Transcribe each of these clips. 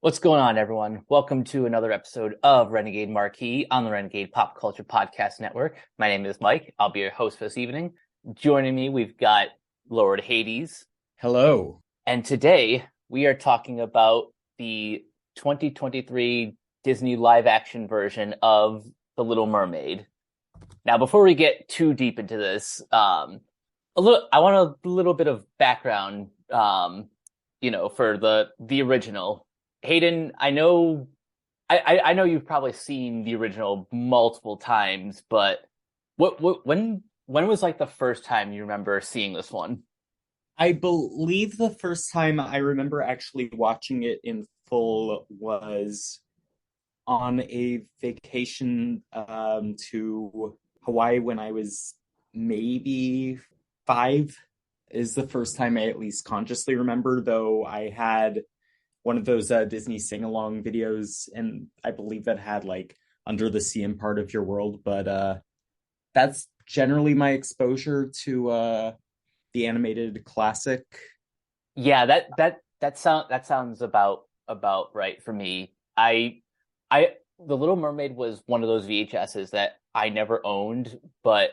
What's going on, everyone? Welcome to another episode of Renegade Marquee on the Renegade Pop Culture Podcast Network. My name is Mike. I'll be your host for this evening. Joining me, we've got Lord Hades. Hello. And today, we are talking about the 2023 Disney live-action version of The Little Mermaid. Now, before we get too deep into this, I want a little bit of background, for the original. Hayden, I know you've probably seen the original multiple times, but when was like the first time you remember seeing this one? I believe the first time I remember actually watching it in full was on a vacation to Hawaii when I was maybe 5 is the first time I at least consciously remember, though I had one of those Disney sing-along videos, and I believe that had like Under the Sea and Part of Your World, but that's generally my exposure to the animated classic. Yeah, that sounds about right for me. I The Little Mermaid was one of those VHSs that I never owned, but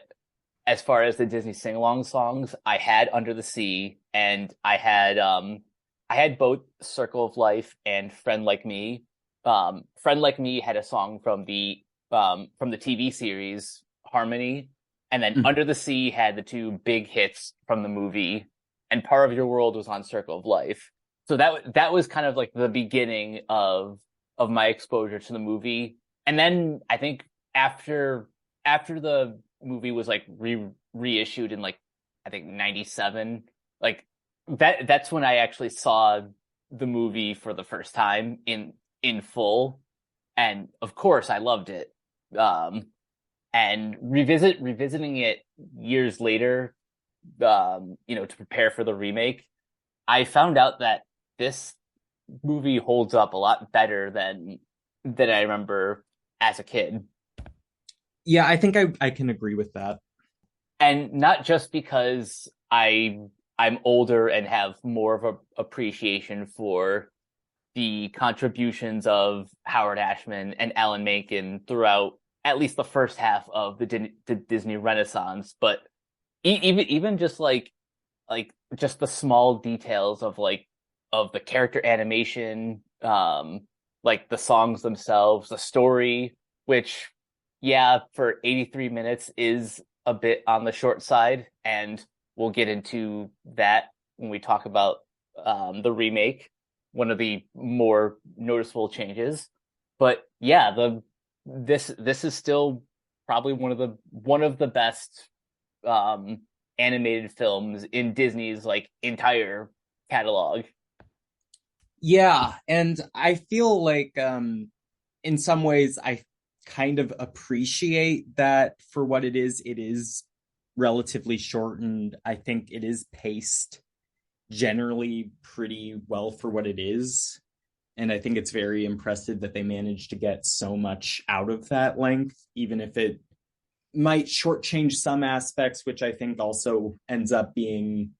as far as the Disney sing-along songs, I had Under the Sea and I had both Circle of Life and Friend Like Me. Friend Like Me had a song from the TV series Harmony, and then Mhm. Under the Sea had the two big hits from the movie, and Part of Your World was on Circle of Life. So that was kind of like the beginning of my exposure to the movie. And then I think after the movie was like reissued in like I think 97, like that's when I actually saw the movie for the first time in full, and of course I loved it. Um, and revisiting it years later, to prepare for the remake, I found out that this movie holds up a lot better than I remember as a kid. Yeah, I think I can agree with that. And not just because I'm older and have more of a appreciation for the contributions of Howard Ashman and Alan Menken throughout at least the first half of the Disney Renaissance, but even just like just the small details of of the character animation, like the songs themselves, the story, which yeah, for 83 minutes is a bit on the short side, and we'll get into that when we talk about the remake, one of the more noticeable changes. But yeah, the this is still probably one of the best animated films in Disney's like entire catalog. Yeah, and I feel like in some ways I kind of appreciate that for what it is relatively shortened. I think it is paced generally pretty well for what it is. And I think it's very impressive that they managed to get so much out of that length, even if it might shortchange some aspects, which I think also ends up being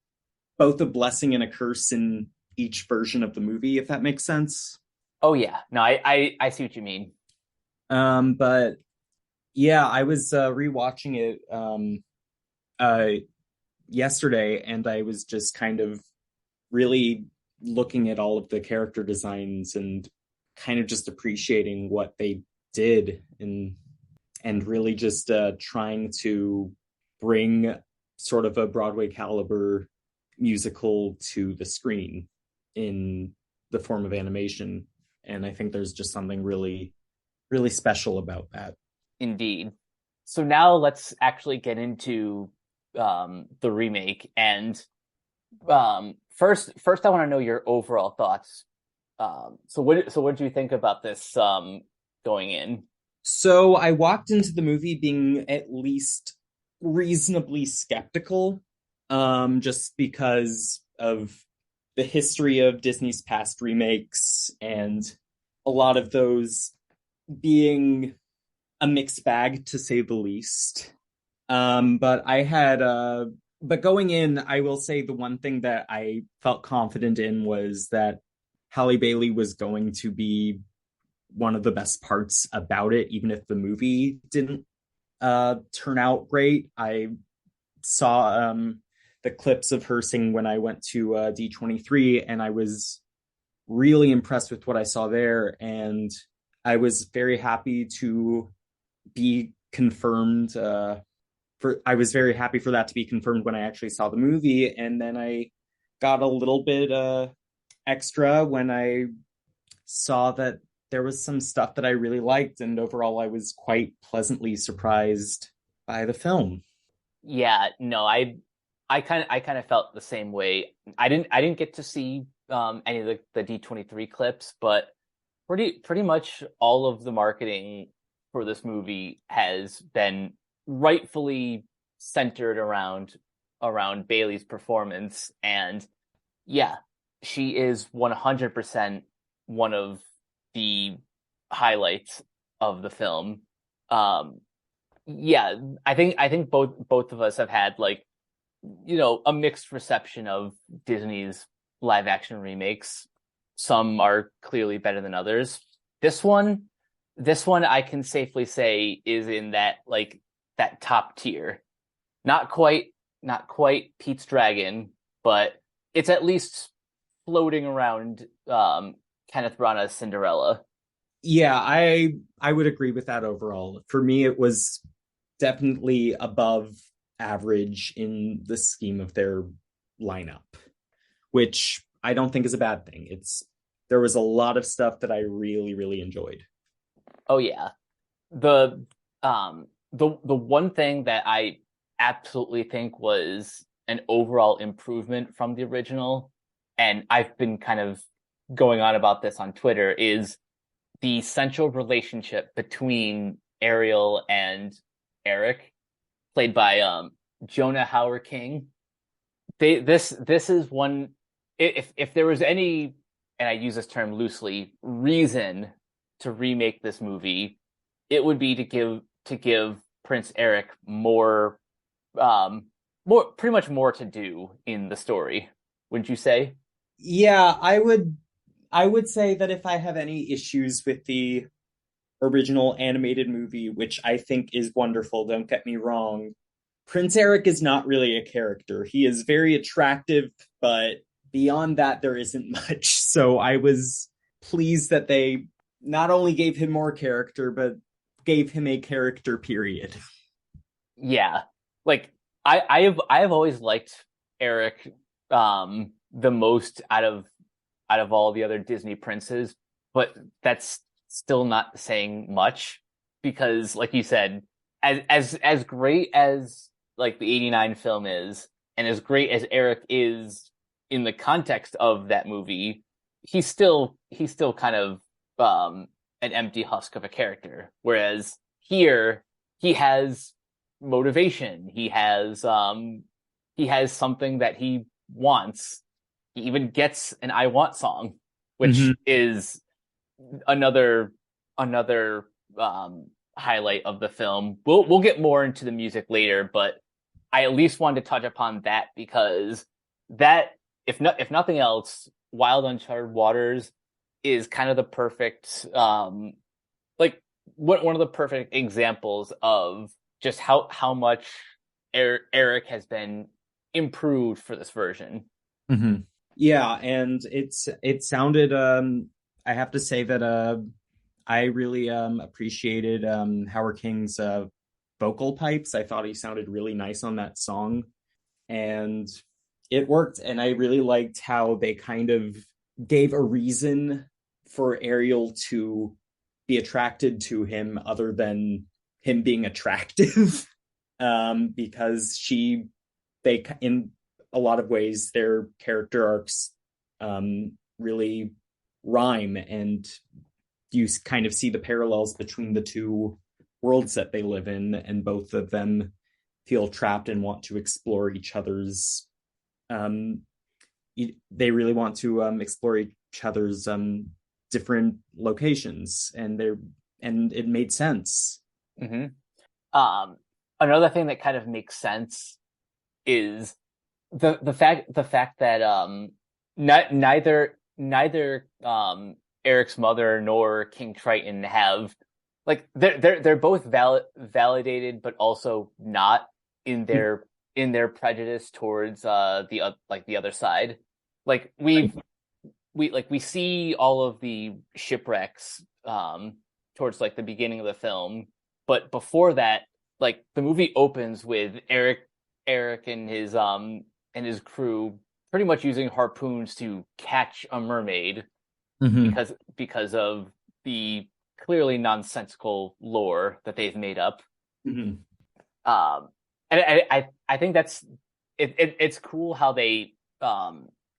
both a blessing and a curse in each version of the movie, if that makes sense. Oh yeah, no, I see what you mean. But yeah, I was rewatching it uh, yesterday, and I was just kind of really looking at all of the character designs and kind of just appreciating what they did and really just trying to bring sort of a Broadway caliber musical to the screen in the form of animation. And I think there's just something really, really special about that. Indeed. So now let's actually get into the remake. And first I want to know your overall thoughts. So what do you think about this going in? So I walked into the movie being at least reasonably skeptical, just because of the history of Disney's past remakes and a lot of those being a mixed bag to say the least. But going in, I will say the one thing that I felt confident in was that Halle Bailey was going to be one of the best parts about it, even if the movie didn't turn out great. I saw the clips of her singing when I went to D23, and I was really impressed with what I saw there. And I was very happy to be confirmed. I was very happy for that to be confirmed when I actually saw the movie, and then I got a little bit extra when I saw that there was some stuff that I really liked, and overall I was quite pleasantly surprised by the film. Yeah, no, I kind of felt the same way. I didn't get to see any of the D23 clips, but pretty much all of the marketing for this movie has been rightfully centered around Bailey's performance. And yeah, she is 100% one of the highlights of the film. Um, yeah, I think both of us have had like, a mixed reception of Disney's live action remakes. Some are clearly better than others. This one, this one I can safely say is in that like that top tier. Not quite Pete's Dragon, but it's at least floating around Kenneth Branagh's Cinderella. Yeah, I would agree with that overall. For me, it was definitely above average in the scheme of their lineup, which I don't think is a bad thing. There was a lot of stuff that I really, really enjoyed. Oh yeah. The one thing that I absolutely think was an overall improvement from the original, and I've been kind of going on about this on Twitter, is the central relationship between Ariel and Eric, played by Jonah Hauer King. This is one, if there was any, and I use this term loosely, reason to remake this movie, it would be to give Prince Eric pretty much more to do in the story. Wouldn't you say? Yeah, I would say that if I have any issues with the original animated movie, which I think is wonderful, don't get me wrong, Prince Eric is not really a character. He is very attractive, but beyond that, there isn't much. So I was pleased that they not only gave him more character, but gave him a character, period. Yeah. Like I have always liked Eric the most out of all the other Disney princes, but that's still not saying much because like you said, as great as like the 89 film is, and as great as Eric is in the context of that movie, he's still kind of an empty husk of a character. Whereas here he has motivation. He has something that he wants. He even gets an I Want song, which Mm-hmm. is another highlight of the film. We'll get more into the music later, but I at least wanted to touch upon that because that, if nothing else, Wild Uncharted Waters is kind of the perfect like one of the perfect examples of just how much Eric has been improved for this version. Mm-hmm. Yeah, and it sounded I have to say that I really appreciated Howard King's vocal pipes. I thought he sounded really nice on that song, and it worked. And I really liked how they kind of gave a reason for Ariel to be attracted to him other than him being attractive. Because they in a lot of ways their character arcs really rhyme, and you kind of see the parallels between the two worlds that they live in, and both of them feel trapped and want to explore each other's um they really want to explore each other's different locations, and it made sense. Hmm. Another thing that kind of makes sense is the fact that neither neither Eric's mother nor King Triton have like they're both validated, but also not in their prejudice towards the other side. Like we see all of the shipwrecks towards like the beginning of the film, but before that, like the movie opens with Eric and his crew pretty much using harpoons to catch a mermaid Mm-hmm. because of the clearly nonsensical lore that they've made up. Mm-hmm. And I think it's cool how they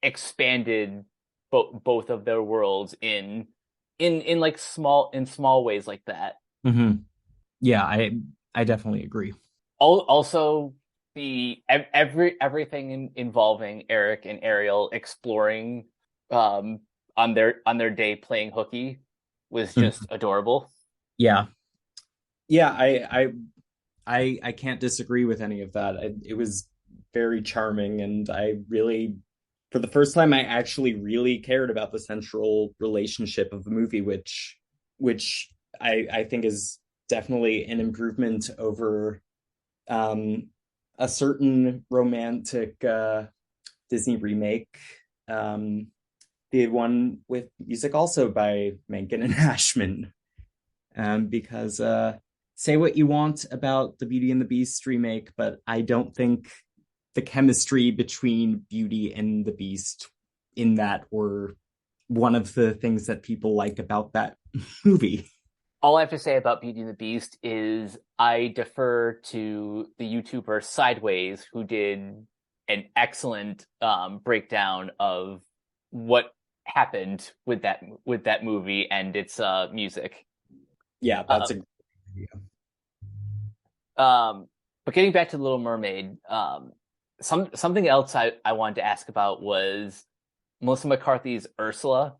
expanded both of their worlds in like small ways like that. Mm-hmm. Yeah, I definitely agree. Also, everything involving Eric and Ariel exploring on their day playing hooky was just Mhm. adorable. Yeah. Yeah, I can't disagree with any of that. It was very charming, and I really, for the first time, I actually really cared about the central relationship of the movie, which I think is definitely an improvement over um, a certain romantic Disney remake, um, the one with music also by Menken and Ashman. Because say what you want about the Beauty and the Beast remake, but I don't think the chemistry between Beauty and the Beast in that were one of the things that people like about that movie. All I have to say about Beauty and the Beast is I defer to the YouTuber Sideways, who did an excellent breakdown of what happened with that movie and its music. Yeah, Uh, that's a good idea. but getting back to Little Mermaid, something else I wanted to ask about was Melissa McCarthy's Ursula.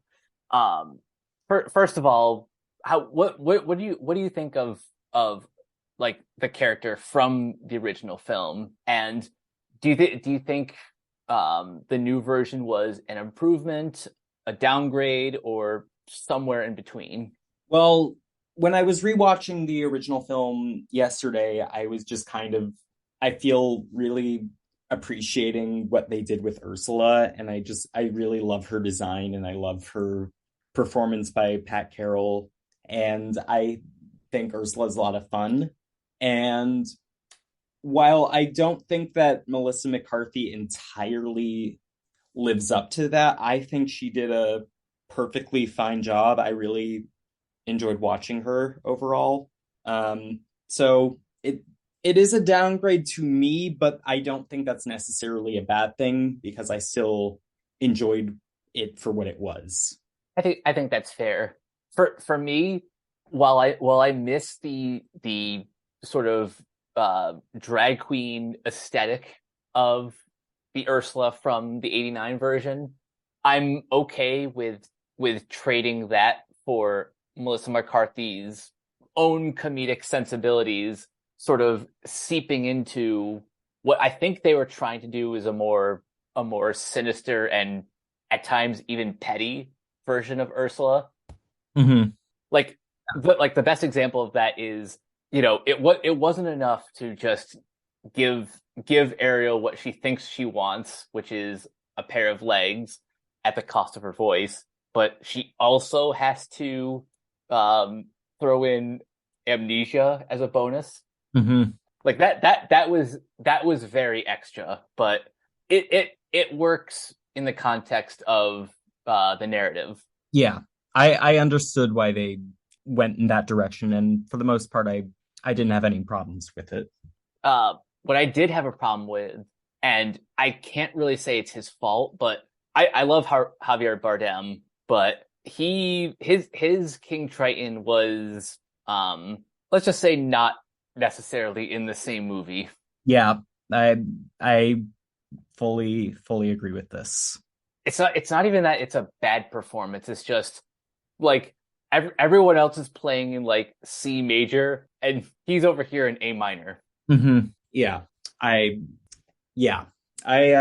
Um, first of all, what do you think of like the character from the original film? And do you think the new version was an improvement, a downgrade, or somewhere in between? Well, when I was rewatching the original film yesterday, I was just kind of, I feel really appreciating what they did with Ursula. And I really love her design and I love her performance by Pat Carroll. And I think Ursula's a lot of fun. And while I don't think that Melissa McCarthy entirely lives up to that, I think she did a perfectly fine job. I really enjoyed watching her overall. So it is a downgrade to me, but I don't think that's necessarily a bad thing because I still enjoyed it for what it was. I think that's fair. For me, while I miss the sort of drag queen aesthetic of the Ursula from the '89 version, I'm okay with trading that for Melissa McCarthy's own comedic sensibilities, sort of seeping into what I think they were trying to do is a more sinister and at times even petty version of Ursula. Mm-hmm. Like the best example of that is, it wasn't enough to just give give Ariel what she thinks she wants, which is a pair of legs at the cost of her voice, but she also has to um throw in amnesia as a bonus. Mm-hmm. Like that was very extra, but it works in the context of the narrative. Yeah, I understood why they went in that direction, and for the most part, I didn't have any problems with it. What I did have a problem with, and I can't really say it's his fault, but I love Javier Bardem, but his King Triton was let's just say not necessarily in the same movie. Yeah, I fully agree with this. It's not even that it's a bad performance. It's just like everyone else is playing in like C major and he's over here in A minor. Yeah, I yeah, I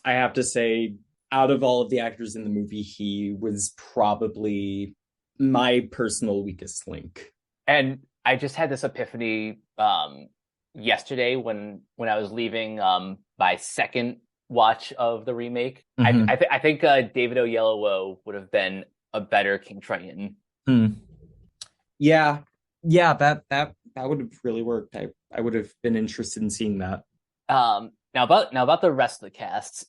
I have to say out of all of the actors in the movie, he was probably my personal weakest link. And I just had this epiphany yesterday when I was leaving my second watch of the remake. Mm-hmm. I think David Oyelowo would have been a better King Triton. Hmm. Yeah, yeah, that would have really worked. I would have been interested in seeing that. Now about the rest of the cast.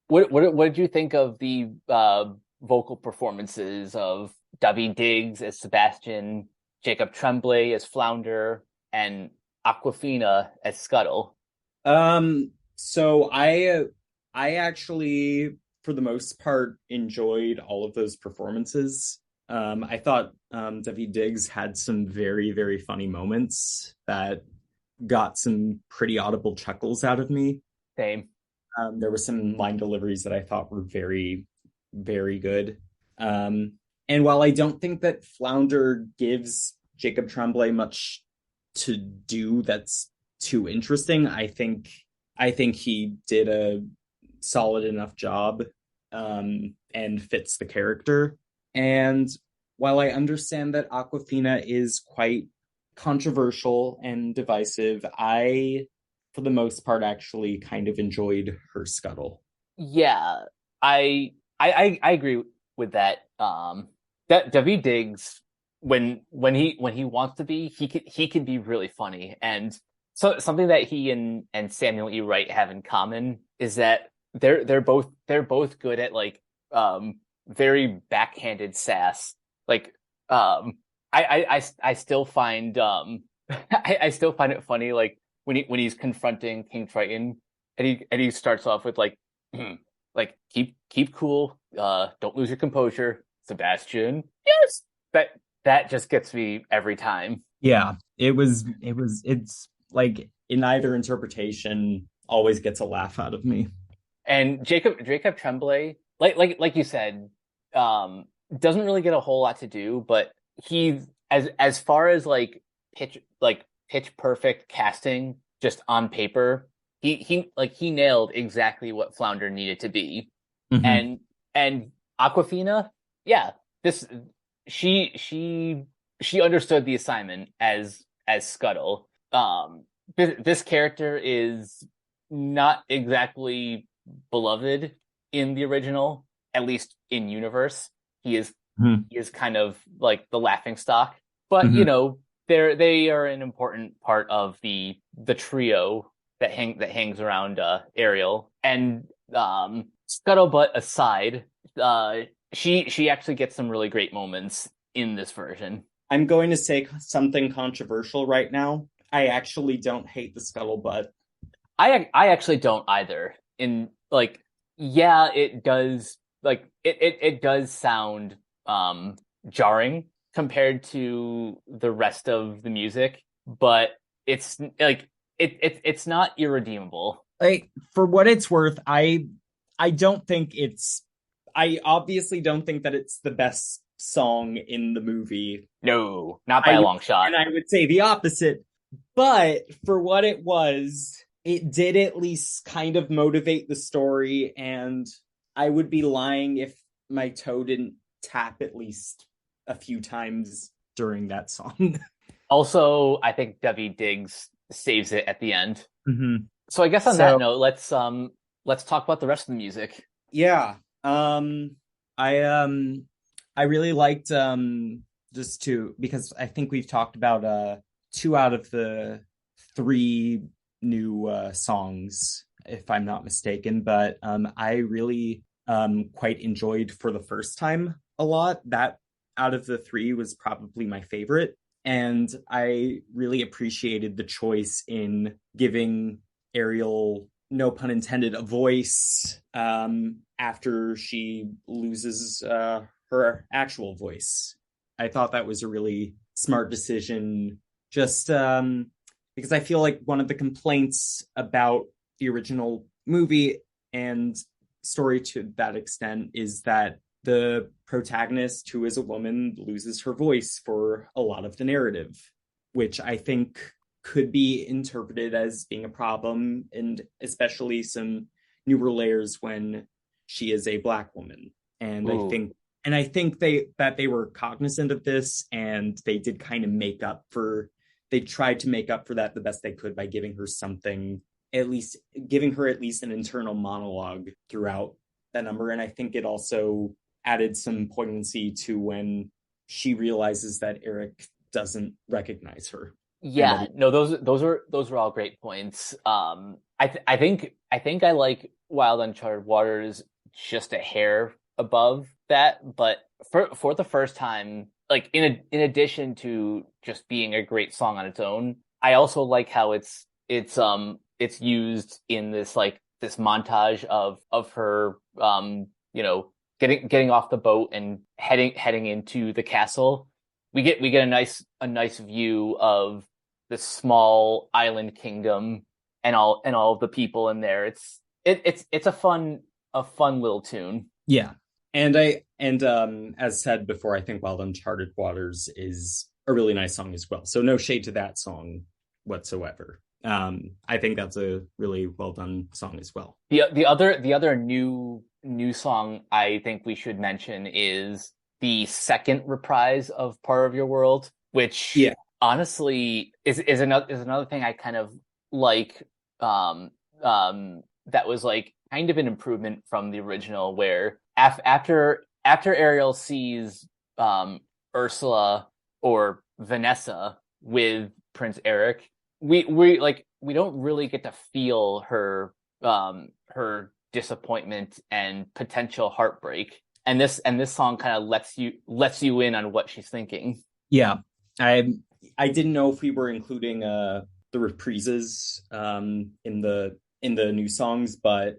What did you think of the vocal performances of Daveed Diggs as Sebastian, Jacob Tremblay as Flounder, and Aquafina as Scuttle? So I actually, for the most part, enjoyed all of those performances. I thought Daveed Diggs had some very, very funny moments that got some pretty audible chuckles out of me. Same. There were some line deliveries that I thought were very, very good. Um, and while I don't think that Flounder gives Jacob Tremblay much to do that's too interesting, I think he did a solid enough job and fits the character. And while I understand that Aquafina is quite controversial and divisive, I, for the most part, actually kind of enjoyed her scuttle. Yeah, I agree with that. That Daveed Diggs when he wants to be, he can be really funny. And so something that he and Samuel E. Wright have in common is that they're both good at like very backhanded sass. Like I still find I still find it funny like when he's confronting King Triton and he starts off with like like keep cool, don't lose your composure, Sebastian. Yes. That just gets me every time. Yeah, it's like in either interpretation always gets a laugh out of me. And Jacob Tremblay, like you said, doesn't really get a whole lot to do, but he's as far as like pitch perfect casting just on paper, he nailed exactly what Flounder needed to be. Mm-hmm. And and Aquafina, yeah, this she she she understood the assignment as Scuttle. This character is not exactly beloved in the original, at least in universe. He is kind of like the laughing stock, but you Mm-hmm. know they are an important part of the trio that hangs around Ariel. And Scuttlebutt aside, she actually gets some really great moments in this version. I'm going to say something controversial right now. I actually don't hate the scuttlebutt. I actually don't either. In like, yeah, it does like it does sound jarring compared to the rest of the music, but it's like it's not irredeemable. Like for what it's worth, I don't think it's I obviously don't think that it's the best song in the movie. No, not by I a would long shot. and I would say the opposite. But for what it was, it did at least kind of motivate the story, and I would be lying if my toe didn't tap at least a few times during that song. Also, I think Daveed Diggs saves it at the end. Mm-hmm. So I guess on that So note, let's talk about the rest of the music. yeah, I I really liked just to because I think we've talked about two out of the three new songs, if I'm not mistaken. But I really quite enjoyed For the First Time a lot. That out of the three was probably my favorite. And I really appreciated the choice in giving Ariel, no pun intended, a voice after she loses her actual voice. I thought that was a really smart decision, just because I feel like one of the complaints about the original movie and story to that extent is that the protagonist, who is a woman, loses her voice for a lot of the narrative, which I think could be interpreted as being a problem, and especially some newer layers when she is a Black woman. And I Ooh. think they were cognizant of this, and they did kind of they tried to make up for that the best they could by giving her something, at least giving her at least an internal monologue throughout that number. And I think it also added some poignancy to when she realizes that Eric doesn't recognize her. And Yeah, no, those are all great points. I think I like Wild Uncharted Waters just a hair above that, but for the first time, like in addition to just being a great song on its own, I also like how it's used in this like this montage of her getting off the boat and heading into the castle. We get a nice view of this small island kingdom and all of the people in there. It's a fun little tune. yeah. And as said before, I think Wild Uncharted Waters is a really nice song as well. So no shade to that song whatsoever. I think that's a really well done song as well. The other new song I think we should mention is the second reprise of Part of Your World, which Yeah. honestly is another thing I kind of like. That was like kind of an improvement from the original, where after Ariel sees Ursula or Vanessa with Prince Eric, we don't really get to feel her disappointment and potential heartbreak. And this song kind of lets you in on what she's thinking. Yeah. I I didn't know if we were including the reprises in the new songs, but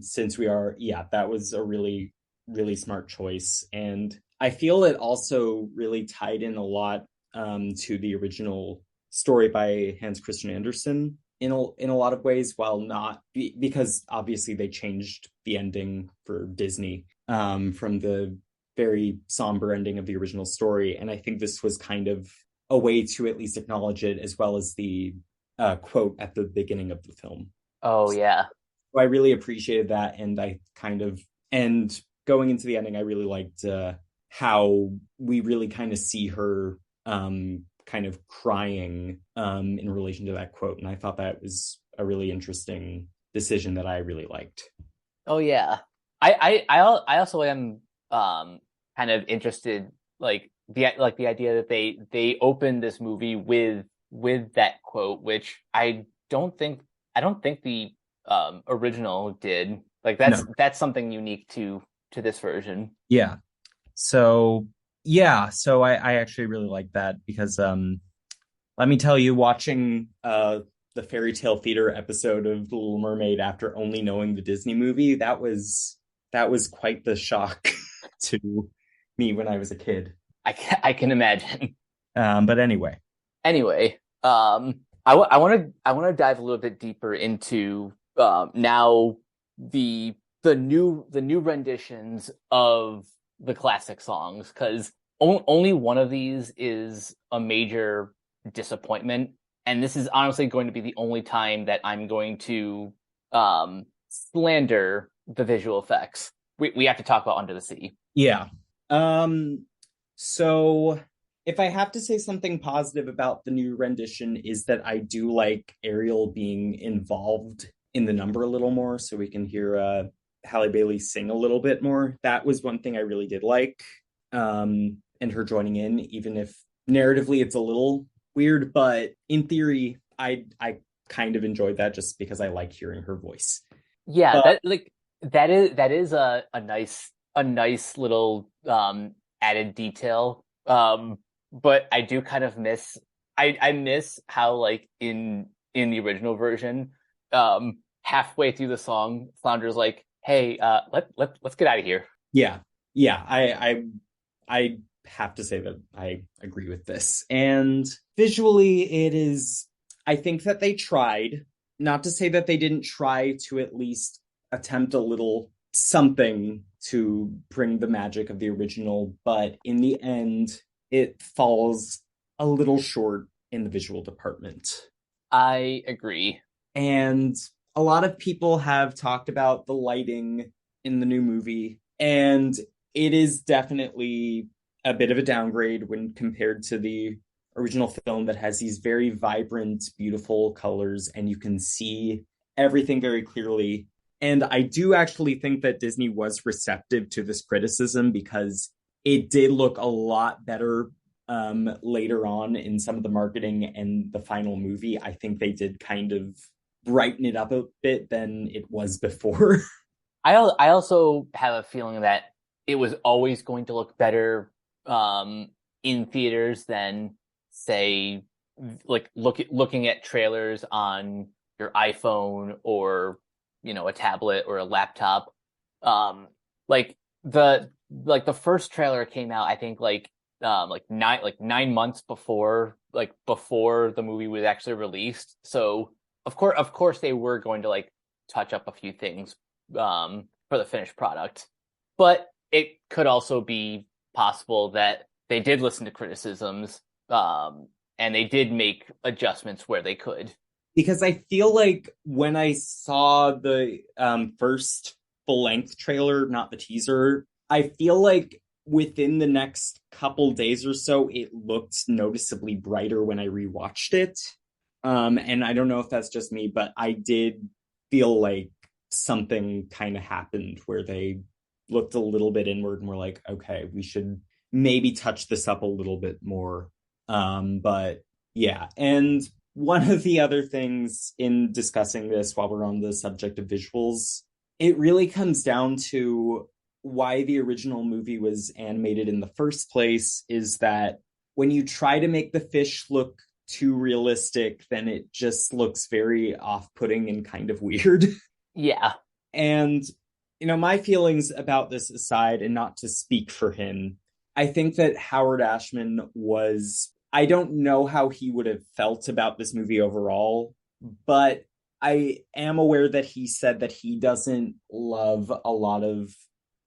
since we are, yeah, that was a really really smart choice, and I feel it also really tied in a lot to the original story by Hans Christian Andersen in a lot of ways, while not because obviously they changed the ending for Disney from the very somber ending of the original story, and I think this was kind of a way to at least acknowledge it, as well as the quote at the beginning of the film. Oh yeah. So I really appreciated that, and going into the ending, I really liked how we really kind of see her kind of crying in relation to that quote, and I thought that was a really interesting decision that I really liked. Oh yeah. I also am kind of interested the idea that they opened this movie with that quote, which I don't think the original did. Like No. that's something unique to this version. Yeah. So so I actually really like that because let me tell you, watching the fairy tale theater episode of The Little Mermaid after only knowing the Disney movie, that was quite the shock to me when I was a kid. I can imagine. But anyway. Anyway, I want to dive a little bit deeper into now the new renditions of the classic songs, because only one of these is a major disappointment, and this is honestly going to be the only time that I'm going to slander the visual effects. We have to talk about Under the Sea. Yeah. So if I have to say something positive about the new rendition, is that I do like Ariel being involved in the number a little more, so we can hear Halle Bailey sing a little bit more. That was one thing I really did like, and her joining in, even if narratively it's a little weird, but in theory, I kind of enjoyed that just because I like hearing her voice. Yeah, But that is a nice little added detail. But I do kind of miss I miss how like in the original version, halfway through the song, Flounder's like, "Hey, let's get out of here." yeah, yeah, I have to say that I agree with this. And visually, it is. I think that they tried. Not to say that they didn't try to at least attempt a little something to bring the magic of the original, but in the end, it falls a little short in the visual department. I agree. And a lot of people have talked about the lighting in the new movie, and it is definitely a bit of a downgrade when compared to the original film that has these very vibrant, beautiful colors, and you can see everything very clearly. And I do actually think that Disney was receptive to this criticism because it did look a lot better later on in some of the marketing and the final movie. I think they did kind of brighten it up a bit than it was before. I also have a feeling that it was always going to look better in theaters than, say, like looking at trailers on your iPhone or a tablet or a laptop. Um, like the first trailer came out, I think like 9 months before the movie was actually released. So of course they were going to like touch up a few things for the finished product. But it could also be possible that they did listen to criticisms, and they did make adjustments where they could. Because I feel like when I saw the first full length trailer, not the teaser, I feel like within the next couple days or so, it looked noticeably brighter when I rewatched it. And I don't know if that's just me, but I did feel like something kind of happened where they looked a little bit inward and were like, okay, we should maybe touch this up a little bit more. But yeah. And one of the other things in discussing this while we're on the subject of visuals, it really comes down to why the original movie was animated in the first place is that when you try to make the fish look too realistic, then it just looks very off-putting and kind of weird. Yeah. And, my feelings about this aside, and not to speak for him, I think that Howard Ashman was, I don't know how he would have felt about this movie overall, but I am aware that he said that he doesn't love a lot of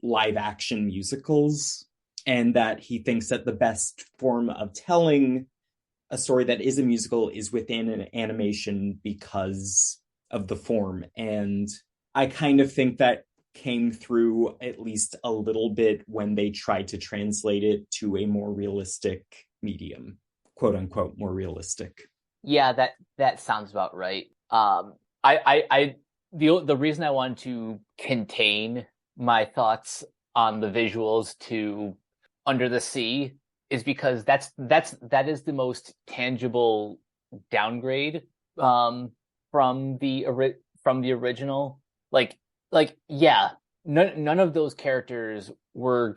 live action musicals and that he thinks that the best form of telling a story that is a musical is within an animation because of the form. And I kind of think that came through at least a little bit when they tried to translate it to a more realistic medium, quote unquote, more realistic. Yeah, that sounds about right. I the reason I wanted to contain my thoughts on the visuals to Under the Sea is because that is the most tangible downgrade from the original. Yeah, none of those characters were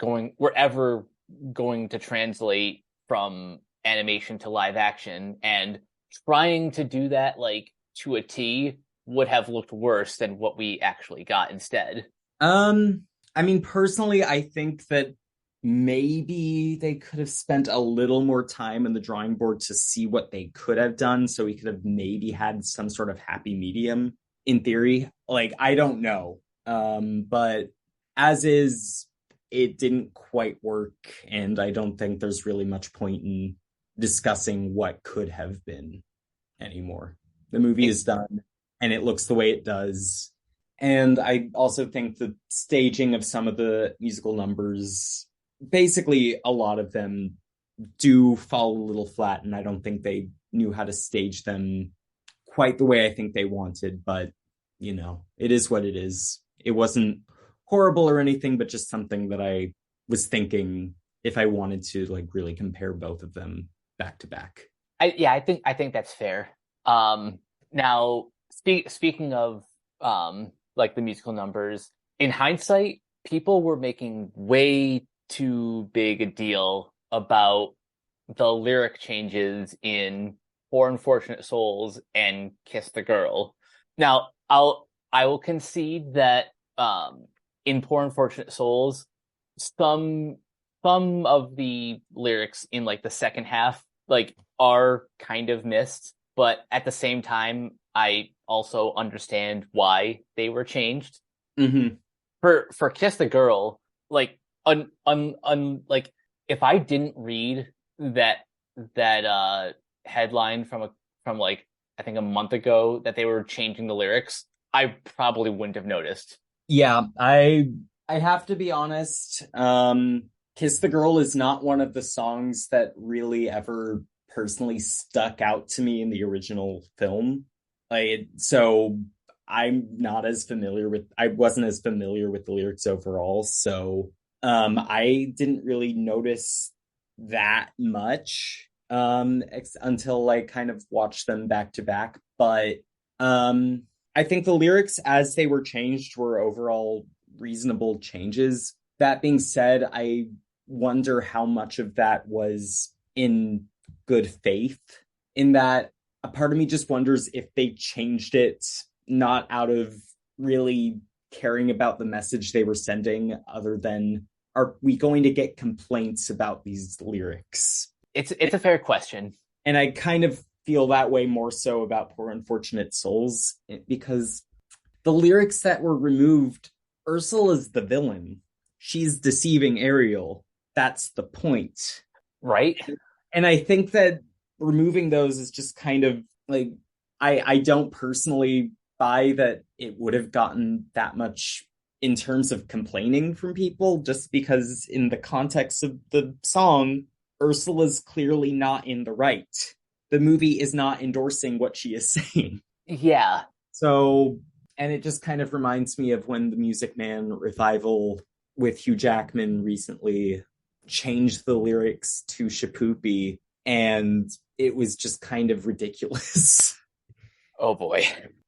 ever going to translate from animation to live action, and trying to do that like to a T would have looked worse than what we actually got instead. I mean, personally, I think that maybe they could have spent a little more time in the drawing board to see what they could have done, so we could have maybe had some sort of happy medium in theory. Like, I don't know. But as is, it didn't quite work, and I don't think there's really much point in discussing what could have been anymore. The movie is done and it looks the way it does. And I also think the staging of some of the musical numbers, basically a lot of them do fall a little flat, and I don't think they knew how to stage them quite the way I think they wanted, but it is what it is. It wasn't horrible or anything, but just something that I was thinking if I wanted to like really compare both of them back to back. I think that's fair. Now speaking of like the musical numbers, in hindsight, people were making way too big a deal about the lyric changes in Poor Unfortunate Souls and Kiss the Girl. Now, I will concede that in Poor Unfortunate Souls, some of the lyrics in like the second half like are kind of missed, but at the same time, I also understand why they were changed. Mm-hmm. For Kiss the Girl, like like if I didn't read that headline from like I think a month ago that they were changing the lyrics, I probably wouldn't have noticed. Yeah, I have to be honest. Kiss the Girl is not one of the songs that really ever personally stuck out to me in the original film. So I wasn't as familiar with the lyrics overall, so I didn't really notice that much until I kind of watched them back to back. But um I think the lyrics as they were changed were overall reasonable changes. That being said, I wonder how much of that was in good faith, in that a part of me just wonders if they changed it not out of really caring about the message they were sending, other than, are we going to get complaints about these lyrics? It's a fair question. And I kind of feel that way more so about Poor Unfortunate Souls, because the lyrics that were removed, Ursula's the villain. She's deceiving Ariel. That's the point. Right? And I think that removing those is just kind of like, I don't personally buy that it would have gotten that much in terms of complaining from people, just because in the context of the song, Ursula's clearly not in the right. The movie is not endorsing what she is saying. Yeah. So, and it just kind of reminds me of when the Music Man revival with Hugh Jackman recently changed the lyrics to Shapoopy, and it was just kind of ridiculous. Oh boy.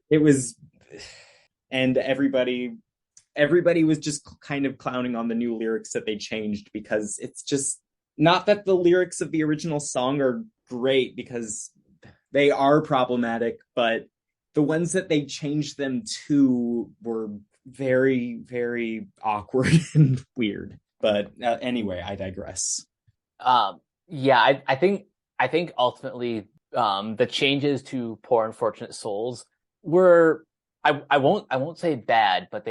It was, and everybody was just kind of clowning on the new lyrics that they changed, because it's just not that the lyrics of the original song are great, because they are problematic, but the ones that they changed them to were very, very awkward and weird. But anyway, I digress. Yeah, I think ultimately the changes to Poor Unfortunate Souls were I won't say bad, but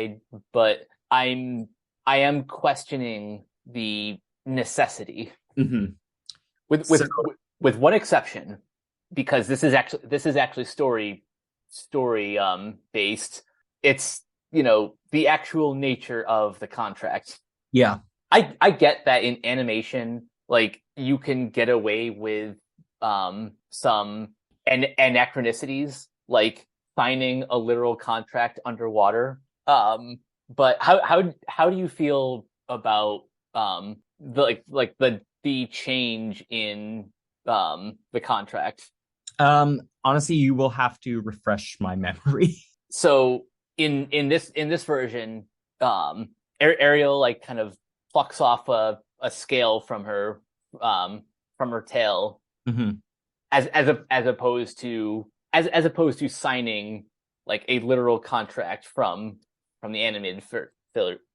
I am questioning the necessity Mm-hmm. with So, with one exception, because this is actually story based. It's, you know, the actual nature of the contract. yeah. I get that in animation, like you can get away with some anachronicities, like signing a literal contract underwater. But how do you feel about the change in the contract? Honestly, you will have to refresh my memory. So in this version, Ariel like kind of plucks off a scale from her tail, Mm-hmm. as opposed to signing like a literal contract from the animated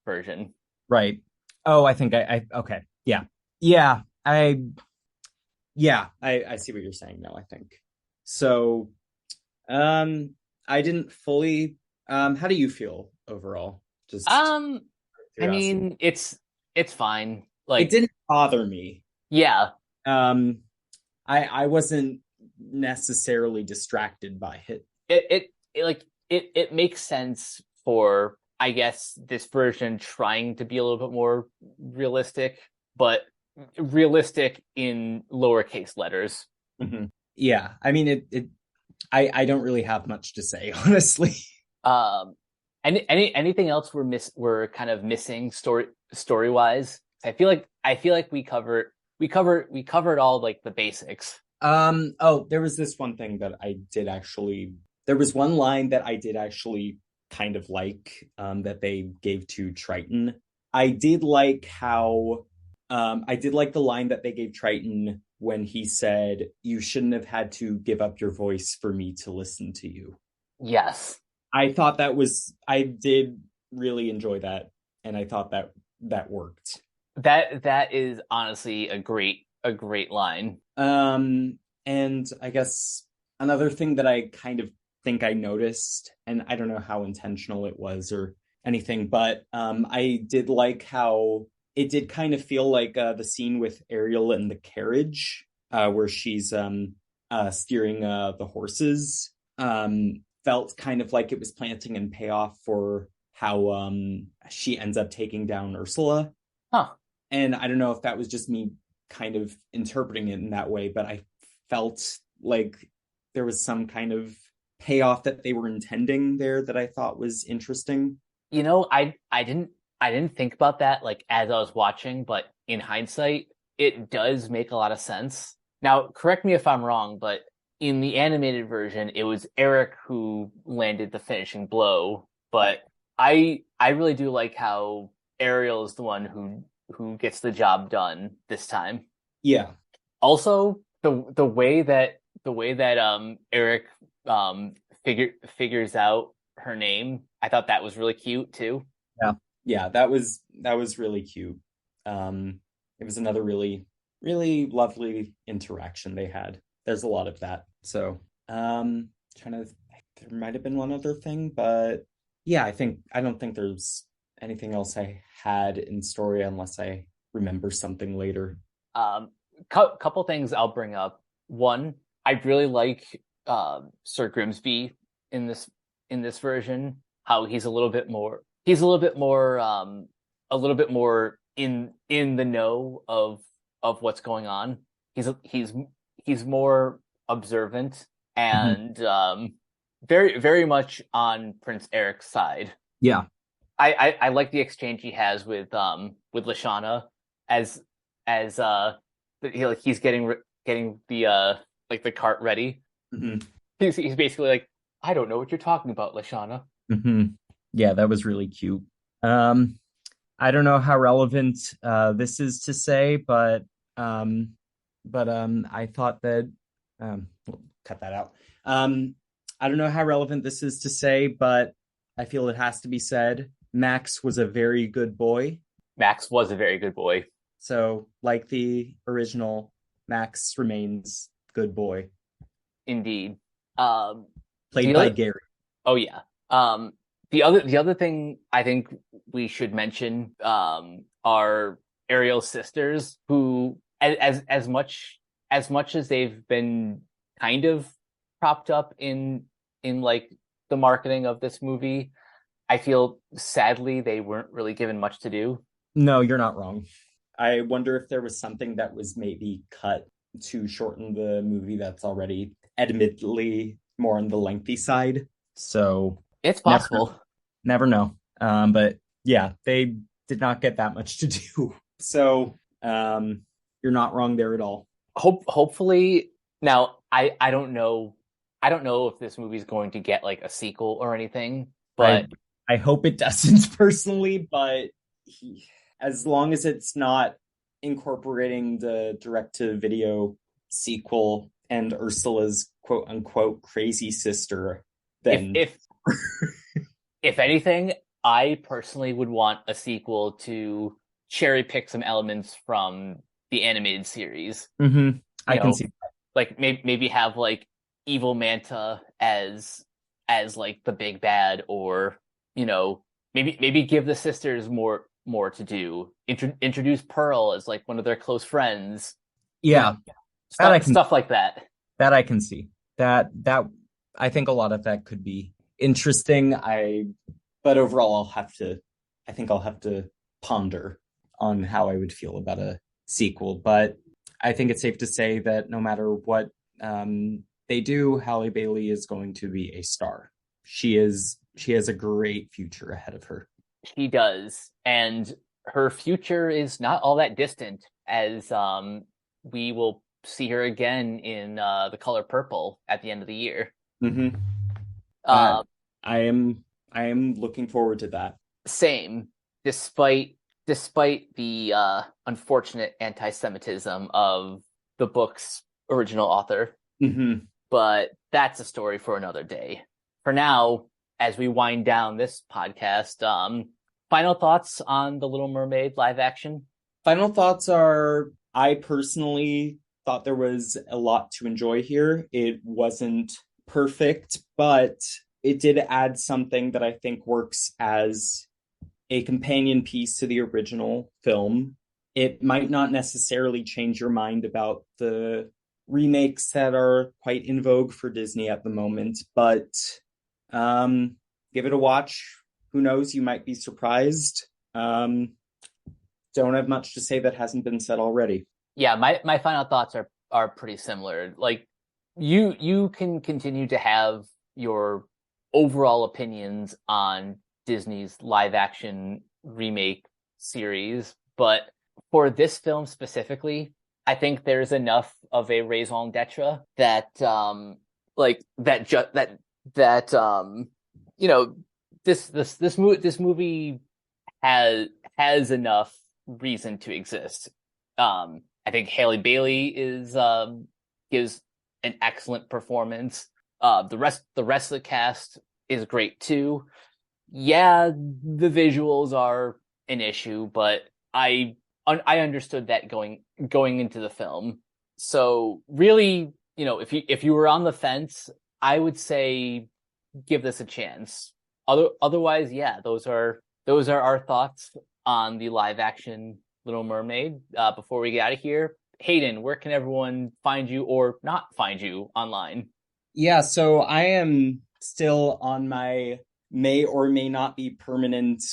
version. Right. Oh, I think okay. Yeah. Yeah. I see what you're saying now, I think. So, um, I didn't fully, how do you feel overall? Just Um, I curiosity. mean, it's fine. It Like, didn't bother me. yeah, Um, I wasn't necessarily distracted by it. it makes sense for, I guess, this version trying to be a little bit more realistic, but realistic in lowercase letters. Mhm. Yeah, I mean I don't really have much to say, honestly. Um, anything else we're kind of missing story wise? I feel like we covered all like the basics. Oh, there was this one thing that I did actually, there was one line that I did actually kind of like, that they gave to Triton. I did like how, I did like the line that they gave Triton when he said, "You shouldn't have had to give up your voice for me to listen to you." Yes, I thought that was, I did really enjoy that, and I thought that that worked. that is honestly a great line. And I guess another thing that I kind of think I noticed, and I don't know how intentional it was or anything, but I did like how it did kind of feel like the scene with Ariel in the carriage, where she's steering the horses, felt kind of like it was planting and payoff for how she ends up taking down Ursula. Huh. And I don't know if that was just me kind of interpreting it in that way, but I felt like there was some kind of payoff that they were intending there that I thought was interesting. I didn't think about that like as I was watching, but in hindsight, it does make a lot of sense. Now, correct me if I'm wrong, but in the animated version, it was Eric who landed the finishing blow, but I really do like how Ariel is the one who gets the job done this time. Yeah. Also, the way that Eric um figures out her name, I thought that was really cute too. Yeah. Yeah, that was really cute. It was another really, really lovely interaction they had. There's a lot of that. So, trying to there might have been one other thing, but yeah, I don't think there's anything else I had in story unless I remember something later. Um, couple things I'll bring up. One, I really like Sir Grimsby in this version. How he's a little bit more in the know of what's going on. He's more observant Mhm. and very very much on Prince Eric's side. Yeah. I like the exchange he has with Lashana as he's getting the like the cart ready. Mhm. He's basically like, I don't know what you're talking about, Lashana. Mhm. Yeah, that was really cute. Um, I don't know how relevant this is to say, um, but I thought that we'll cut that out. Um, I don't know how relevant this is to say, but I feel it has to be said. Max was a very good boy. Max was a very good boy, So, like the original, Max remains good boy, indeed. Um, played the by other, Gary. oh yeah. The other thing I think we should mention are Ariel's sisters, who as much as they've been kind of propped up in like the marketing of this movie, I feel sadly they weren't really given much to do. No, you're not wrong. I wonder if there was something that was maybe cut to shorten the movie that's already admittedly more on the lengthy side. So It's never possible. never know. But yeah, they did not get that much to do. So you're not wrong there at all. Hopefully now I don't know if this movie's going to get like a sequel or anything, I but I hope it doesn't personally, but as long as it's not incorporating the direct to video sequel and Ursula's quote unquote crazy sister, if then if if anything, I personally would want a sequel to cherry pick some elements from the animated series. mhm, You I can know, see. like maybe have like evil Manta as like the big bad, or maybe give the sisters more to do. Introduce Pearl as like one of their close friends. Yeah, that I Stuff like that. that I can see. That I think a lot of that could be interesting. But overall I think I'll have to ponder on how I would feel about a sequel. But I think it's safe to say that no matter what they do, Halle Bailey is going to be a star. She has a great future ahead of her. She does, and her future is not all that distant, as we will see her again in The Color Purple at the end of the year. Mm-hmm. Uh, Uh, I am looking forward to that. Same, despite despite the unfortunate anti-Semitism of the book's original author. Mm-hmm. But that's a story for another day. For now, as we wind down this podcast, final thoughts on the Little Mermaid live action? Final thoughts are I personally thought there was a lot to enjoy here. It wasn't perfect, but it did add something that I think works as a companion piece to the original film. It might not necessarily change your mind about the remakes that are quite in vogue for Disney at the moment, but give it a watch. who knows? You might be surprised. Don't have much to say that hasn't been said already. Yeah, my final thoughts are pretty similar. Like you can continue to have your overall opinions on Disney's live action remake series, but for this film specifically, I think there's enough of a raison d'etre that like that ju- that you know this movie has enough reason to exist. I think Haley Bailey is gives an excellent performance. The rest of the cast is great too. Yeah, the visuals are an issue, but I understood that going into the film. So really, if you were on the fence, I would say give this a chance. Otherwise, yeah, those are our thoughts on the live action Little Mermaid. Before we get out of here, Hayden, where can everyone find you or not find you online? Yeah, so I am still on my may or may not be permanent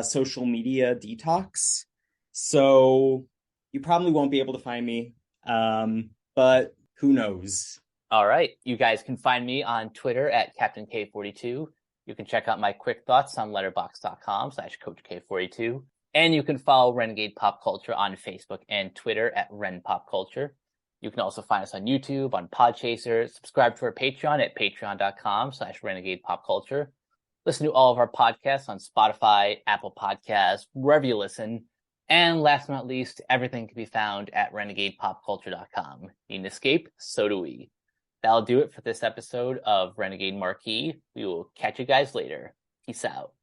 social media detox. So you probably won't be able to find me. But who knows? All right. You guys can find me on Twitter at Captain K42. You can check out my quick thoughts on letterbox.com/Coach K42. And you can follow Renegade Pop Culture on Facebook and Twitter at Ren Pop Culture. You can also find us on YouTube, on Podchaser. Subscribe to our Patreon at patreon.com/Renegade Pop Culture. Listen to all of our podcasts on Spotify, Apple Podcasts, wherever you listen. And last but not least, everything can be found at renegadepopculture.com. Need an escape? So do we. That'll do it for this episode of Renegade Marquee. We will catch you guys later. Peace out.